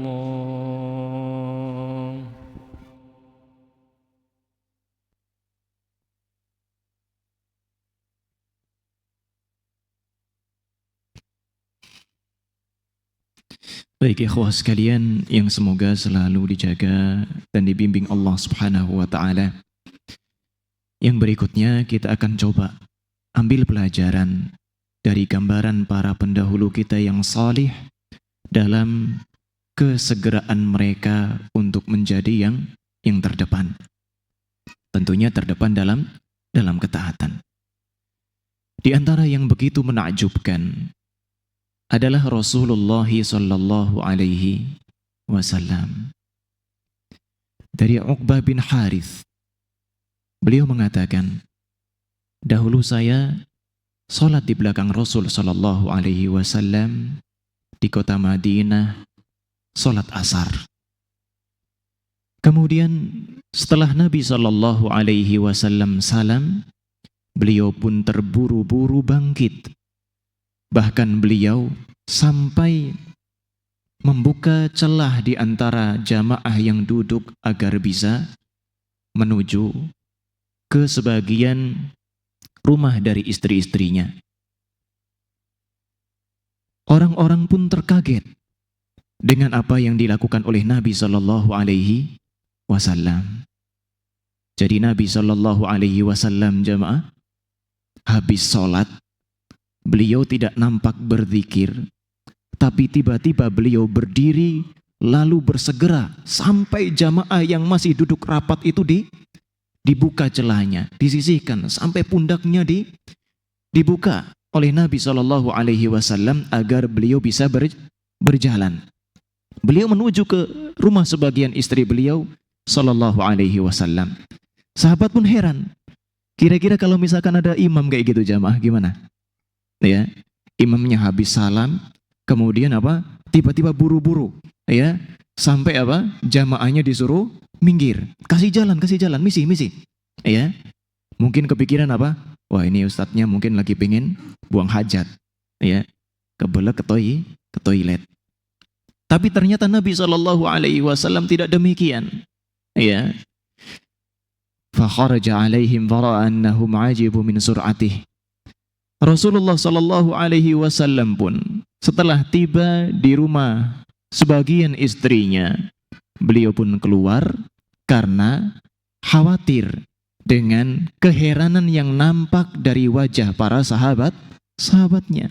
Baik ikhwah sekalian yang semoga selalu dijaga dan dibimbing Allah Subhanahu wa taala. Yang berikutnya kita akan coba ambil pelajaran dari gambaran para pendahulu kita yang salih dalam kesegeraan mereka untuk menjadi yang terdepan. Tentunya terdepan dalam ketaatan. Di antara yang begitu menakjubkan adalah Rasulullah sallallahu alaihi wasallam. Dari Uqbah bin Harith, beliau mengatakan, dahulu saya salat di belakang Rasul sallallahu alaihi wasallam di kota Madinah, salat asar. Kemudian setelah Nabi sallallahu alaihi wasallam salam, beliau pun terburu-buru bangkit. Bahkan beliau sampai membuka celah di antara jamaah yang duduk agar bisa menuju ke sebagian rumah dari istri-istrinya. Orang-orang pun terkaget dengan apa yang dilakukan oleh Nabi Sallallahu Alaihi Wasallam. Jadi Nabi Sallallahu Alaihi Wasallam jamaah habis sholat, beliau tidak nampak berzikir, tapi tiba-tiba beliau berdiri lalu bersegera sampai jamaah yang masih duduk rapat itu dibuka celahnya, disisihkan sampai pundaknya dibuka oleh Nabi Shallallahu Alaihi Wasallam agar beliau bisa berjalan. Beliau menuju ke rumah sebagian istri beliau Shallallahu Alaihi Wasallam. Sahabat pun heran, kira-kira kalau misalkan ada imam kayak gitu jamaah gimana? Ya, imamnya habis salam, kemudian apa? Tiba-tiba buru-buru, ya, sampai apa? Jamaahnya disuruh minggir, kasih jalan, misi, ya. Mungkin kepikiran apa? Wah, ini ustadznya mungkin lagi pengen buang hajat, ya, kebelet ke toilet. Tapi ternyata Nabi Shallallahu Alaihi Wasallam tidak demikian, ya. Fa kharaja alaihim fara'annahum ajibu min sur'atih. Rasulullah Shallallahu Alaihi Wasallam pun setelah tiba di rumah sebagian istrinya, beliau pun keluar karena khawatir dengan keheranan yang nampak dari wajah para sahabatnya.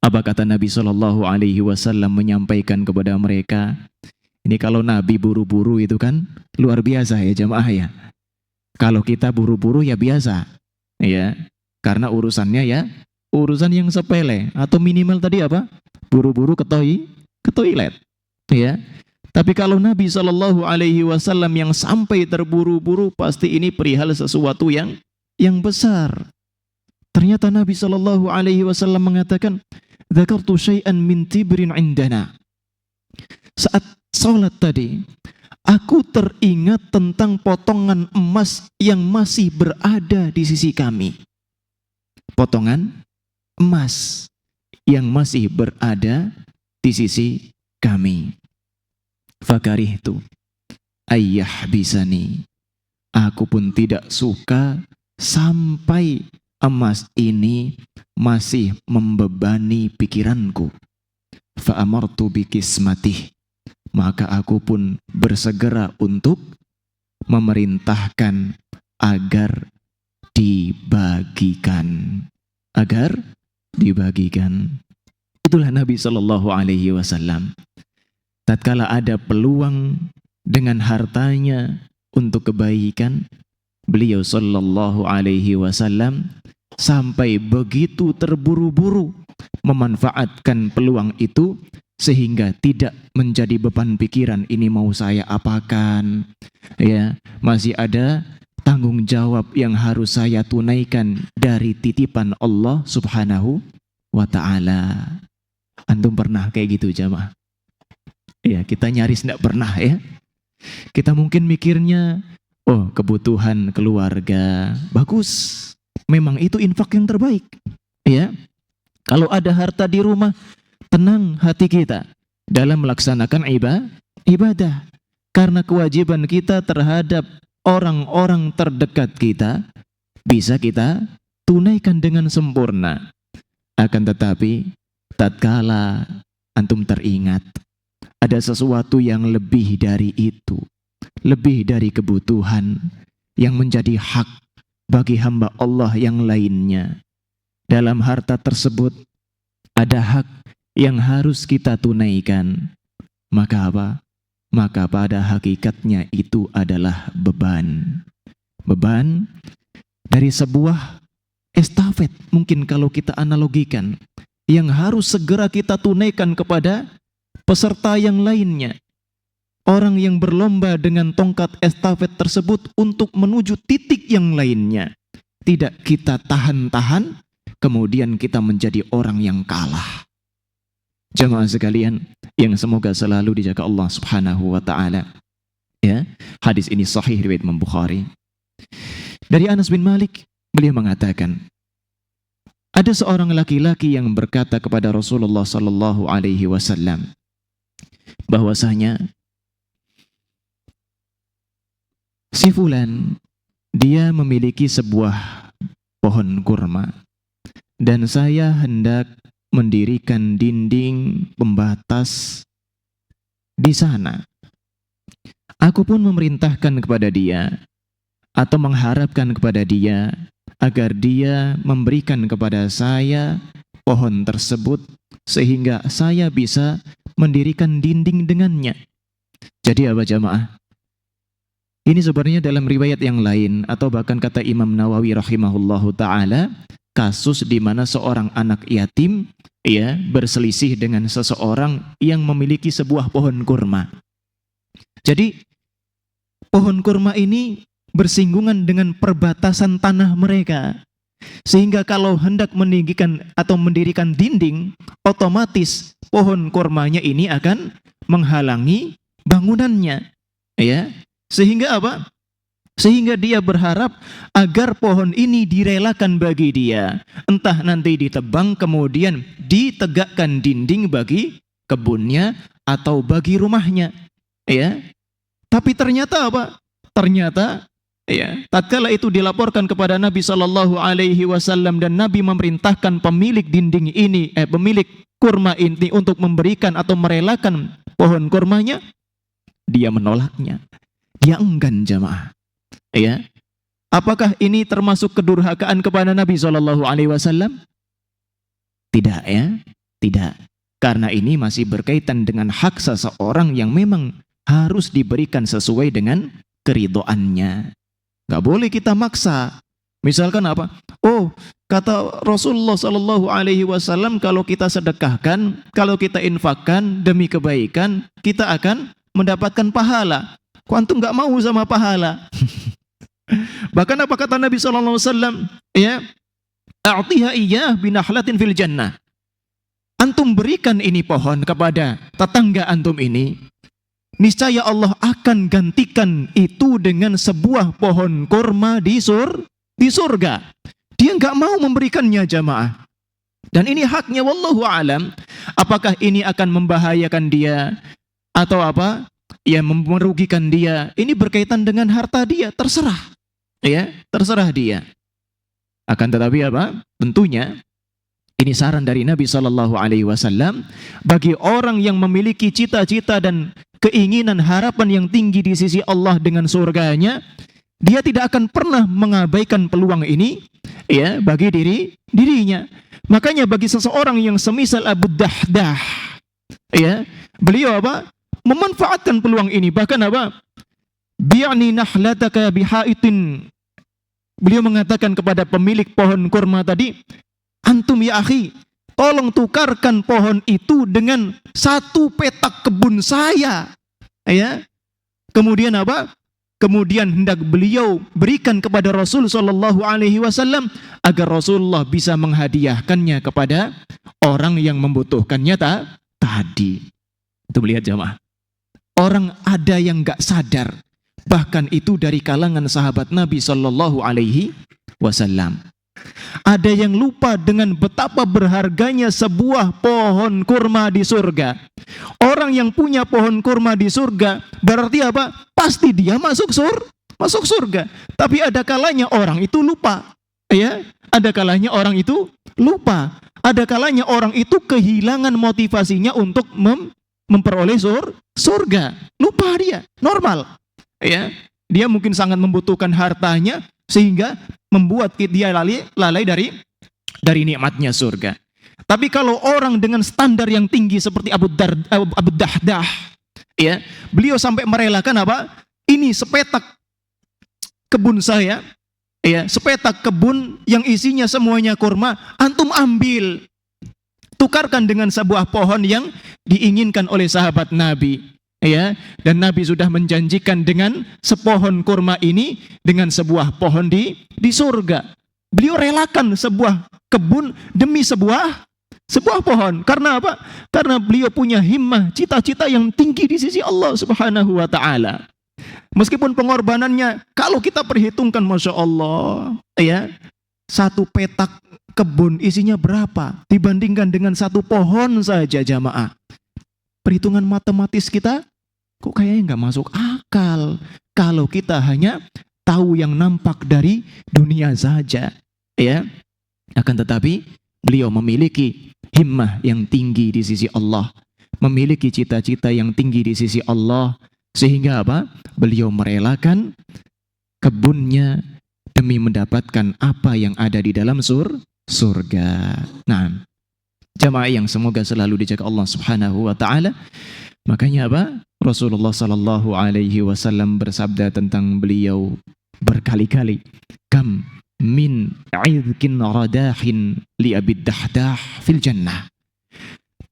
Apa kata Nabi Shallallahu Alaihi Wasallam menyampaikan kepada mereka? Ini kalau Nabi buru-buru itu kan luar biasa ya jamaah ya. Kalau kita buru-buru ya biasa, ya. Karena urusannya ya urusan yang sepele atau minimal tadi apa? Buru-buru ke toilet, ya. Tapi kalau Nabi Shallallahu Alaihi Wasallam yang sampai terburu-buru, pasti ini perihal sesuatu yang besar. Ternyata Nabi Shallallahu Alaihi Wasallam mengatakan, "Dzakartu syai'an min tibrin indana." Saat salat tadi, aku teringat tentang potongan emas yang masih berada di sisi kami. Potongan emas yang masih berada di sisi kami. Fakarihtu ayyah bisani. Aku pun tidak suka sampai emas ini masih membebani pikiranku. Fa'amartu bikismatih, maka aku pun bersegera untuk memerintahkan agar dibagikan. Agar dibagikan. Itulah Nabi Shallallahu Alaihi Wasallam. Tatkala ada peluang dengan hartanya untuk kebaikan, beliau Shallallahu Alaihi Wasallam sampai begitu terburu-buru memanfaatkan peluang itu sehingga tidak menjadi beban pikiran, ini mau saya apakan, ya, masih ada tanggung jawab yang harus saya tunaikan dari titipan Allah Subhanahu wa ta'ala. Antum pernah kayak gitu jamaah? Ya, kita nyaris tidak pernah ya. Kita mungkin mikirnya, oh kebutuhan keluarga, bagus. Memang itu infak yang terbaik. Ya, kalau ada harta di rumah, tenang hati kita dalam melaksanakan ibadah. Karena kewajiban kita terhadap orang-orang terdekat kita bisa kita tunaikan dengan sempurna. Akan tetapi tatkala antum teringat ada sesuatu yang lebih dari itu, lebih dari kebutuhan yang menjadi hak bagi hamba Allah yang lainnya, dalam harta tersebut ada hak yang harus kita tunaikan, maka apa? Maka pada hakikatnya itu adalah beban. Beban dari sebuah estafet, mungkin kalau kita analogikan, yang harus segera kita tunaikan kepada peserta yang lainnya. Orang yang berlomba dengan tongkat estafet tersebut untuk menuju titik yang lainnya. Tidak kita tahan-tahan, kemudian kita menjadi orang yang kalah. Jamaah sekalian yang semoga selalu dijaga Allah Subhanahu wa ta'ala. Ya, hadis ini sahih riwayat Imam Bukhari. Dari Anas bin Malik, beliau mengatakan, ada seorang laki-laki yang berkata kepada Rasulullah sallallahu alaihi wasallam bahwasanya si fulan dia memiliki sebuah pohon kurma dan saya hendak mendirikan dinding pembatas di sana. Aku pun memerintahkan kepada dia atau mengharapkan kepada dia agar dia memberikan kepada saya pohon tersebut sehingga saya bisa mendirikan dinding dengannya. Jadi apa jamaah? Ini sebenarnya dalam riwayat yang lain atau bahkan kata Imam Nawawi rahimahullahu ta'ala, kasus di mana seorang anak yatim ya berselisih dengan seseorang yang memiliki sebuah pohon kurma. Jadi pohon kurma ini bersinggungan dengan perbatasan tanah mereka. Sehingga kalau hendak meninggikan atau mendirikan dinding, otomatis pohon kurmanya ini akan menghalangi bangunannya. Ya. Sehingga apa? Sehingga dia berharap agar pohon ini direlakan bagi dia. Entah nanti ditebang kemudian ditegakkan dinding bagi kebunnya atau bagi rumahnya. Ya. Tapi ternyata apa? Ternyata ya, tatkala itu dilaporkan kepada Nabi Shallallahu Alaihi Wasallam dan Nabi memerintahkan pemilik dinding ini, pemilik kurma ini untuk memberikan atau merelakan pohon kurmanya, dia menolaknya. Dia enggan jamaah. Ya, apakah ini termasuk kedurhakaan kepada Nabi Shallallahu Alaihi Wasallam? Tidak ya, tidak. Karena ini masih berkaitan dengan hak seseorang yang memang harus diberikan sesuai dengan keridhoannya. Gak boleh kita maksa. Misalkan apa? Oh, kata Rasulullah Sallallahu Alaihi Wasallam, kalau kita sedekahkan, kalau kita infakkan demi kebaikan, kita akan mendapatkan pahala. Kok antum gak mau sama pahala? Bahkan apa kata Nabi Sallallahu Alaihi Wasallam? Ya, a'tiha iyyah binahlatin fil jannah. Antum berikan ini pohon kepada tetangga antum ini, niscaya Allah akan gantikan itu dengan sebuah pohon kurma di surga. Dia nggak mau memberikannya jamaah. Dan ini haknya wallahu alam. Apakah ini akan membahayakan dia atau apa? Ya, merugikan dia. Ini berkaitan dengan harta dia, terserah. Ya, terserah dia. Akan tetapi apa? Tentunya ini saran dari Nabi Shallallahu Alaihi Wasallam bagi orang yang memiliki cita-cita dan keinginan harapan yang tinggi di sisi Allah dengan surganya, dia tidak akan pernah mengabaikan peluang ini, ya, bagi dirinya. Makanya bagi seseorang yang semisal Abu Dahdah, ya, beliau apa? Memanfaatkan peluang ini, bahkan apa? Bi'ni nahlataka bihaitin. Beliau mengatakan kepada pemilik pohon kurma tadi, antum ya akhi, tolong tukarkan pohon itu dengan satu petak kebun saya. Ya. Kemudian apa? Kemudian hendak beliau berikan kepada Rasul sallallahu alaihi wasallam agar Rasulullah bisa menghadiahkannya kepada orang yang membutuhkannya tadi. Itu melihat jamaah. Orang ada yang enggak sadar, bahkan itu dari kalangan sahabat Nabi sallallahu alaihi wasallam. Ada yang lupa dengan betapa berharganya sebuah pohon kurma di surga. Orang yang punya pohon kurma di surga berarti apa? Pasti dia masuk surga. Tapi ada kalanya orang itu lupa. Ya, ada kalanya orang itu lupa. Ada kalanya orang itu kehilangan motivasinya untuk memperoleh surga. Lupa dia, normal. Ya, dia mungkin sangat membutuhkan hartanya sehingga membuat dia lalai dari nikmatnya surga. Tapi kalau orang dengan standar yang tinggi seperti Abu Dahdah, ya, beliau sampai merelakan apa? Ini sepetak kebun saya, ya, sepetak kebun yang isinya semuanya kurma, antum ambil, tukarkan dengan sebuah pohon yang diinginkan oleh sahabat Nabi. Ya, dan Nabi sudah menjanjikan dengan sepohon kurma ini dengan sebuah pohon di surga. Beliau relakan sebuah kebun demi sebuah pohon. Karena apa? Karena beliau punya himmah, cita-cita yang tinggi di sisi Allah Subhanahu wa taala. Meskipun pengorbanannya kalau kita perhitungkan, Masya Allah, ya, satu petak kebun isinya berapa dibandingkan dengan satu pohon saja, jamaah. Perhitungan matematis kita kok kayaknya nggak masuk akal kalau kita hanya tahu yang nampak dari dunia saja, ya. Akan tetapi beliau memiliki himmah yang tinggi di sisi Allah, memiliki cita-cita yang tinggi di sisi Allah, sehingga apa? Beliau merelakan kebunnya demi mendapatkan apa yang ada di dalam surga. Nah, jamaah yang semoga selalu dijaga Allah Subhanahu wa taala. Makanya apa? Rasulullah sallallahu alaihi wasallam bersabda tentang beliau berkali-kali, kam min 'idkin radahin li Abi Dahdah fil jannah.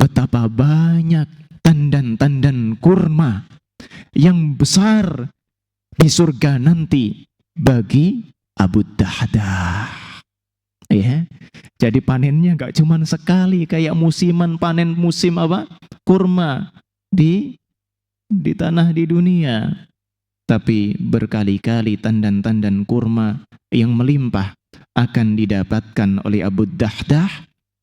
Betapa banyak tandan-tandan kurma yang besar di surga nanti bagi Abu Dahdah. Ya. Jadi panennya enggak cuma sekali kayak musiman panen musim apa? Kurma di tanah di dunia, tapi berkali-kali tandan-tandan kurma yang melimpah akan didapatkan oleh Abu Dahdah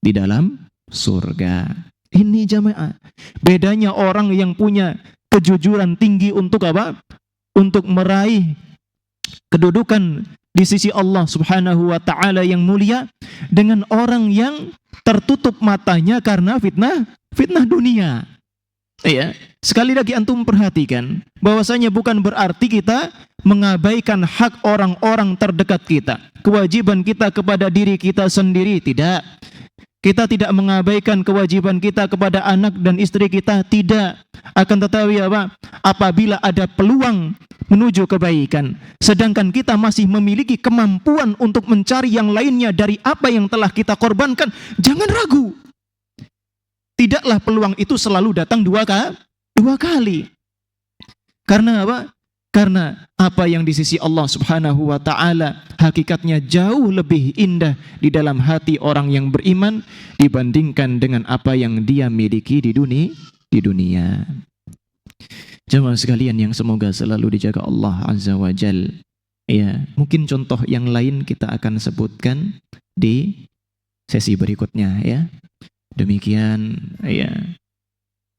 di dalam surga. Ini jamaah, bedanya orang yang punya kejujuran tinggi untuk apa? Untuk meraih kedudukan di sisi Allah Subhanahu wa taala yang mulia, dengan orang yang tertutup matanya karena fitnah dunia. Ya, sekali lagi antum perhatikan bahwasanya bukan berarti kita mengabaikan hak orang-orang terdekat kita, kewajiban kita kepada diri kita sendiri, tidak. Kita tidak mengabaikan kewajiban kita kepada anak dan istri kita, tidak. Akan tetapi apa? Apabila ada peluang menuju kebaikan, sedangkan kita masih memiliki kemampuan untuk mencari yang lainnya dari apa yang telah kita korbankan, jangan ragu. Tidaklah peluang itu selalu datang dua kali. Karena apa? Karena apa yang di sisi Allah Subhanahu wa taala hakikatnya jauh lebih indah di dalam hati orang yang beriman dibandingkan dengan apa yang dia miliki di dunia. Jemaah sekalian yang semoga selalu dijaga Allah Azza wa Jal. Ya, mungkin contoh yang lain kita akan sebutkan di sesi berikutnya, ya. Demikian, ya.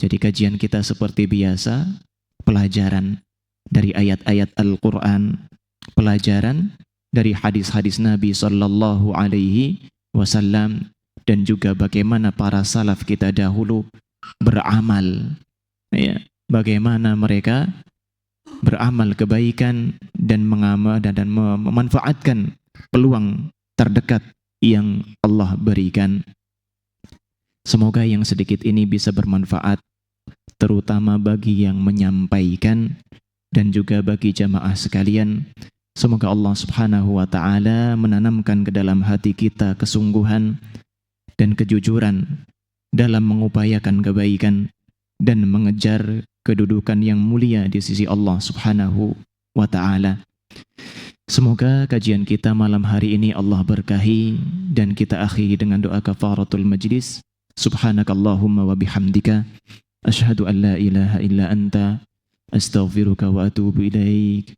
Jadi kajian kita seperti biasa, pelajaran dari ayat-ayat Al-Quran, pelajaran dari hadis-hadis Nabi Sallallahu Alaihi Wasallam, dan juga bagaimana para salaf kita dahulu beramal, ya, bagaimana mereka beramal kebaikan dan mengamal dan memanfaatkan peluang terdekat yang Allah berikan. Semoga yang sedikit ini bisa bermanfaat, terutama bagi yang menyampaikan dan juga bagi jamaah sekalian. Semoga Allah Subhanahu wa Ta'ala menanamkan ke dalam hati kita kesungguhan dan kejujuran dalam mengupayakan kebaikan dan mengejar kedudukan yang mulia di sisi Allah Subhanahu wa Ta'ala. Semoga kajian kita malam hari ini Allah berkahi, dan kita akhiri dengan doa kafaratul majlis. Subhanakallahumma wa bihamdika asyhadu an la ilaha illa anta astaghfiruka wa atubu ilaik.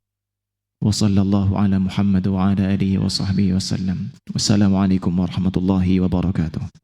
Wa sallallahu ala Muhammad wa ala alihi wa sahbihi wasallam. Wassalamualaikum warahmatullahi wabarakatuh.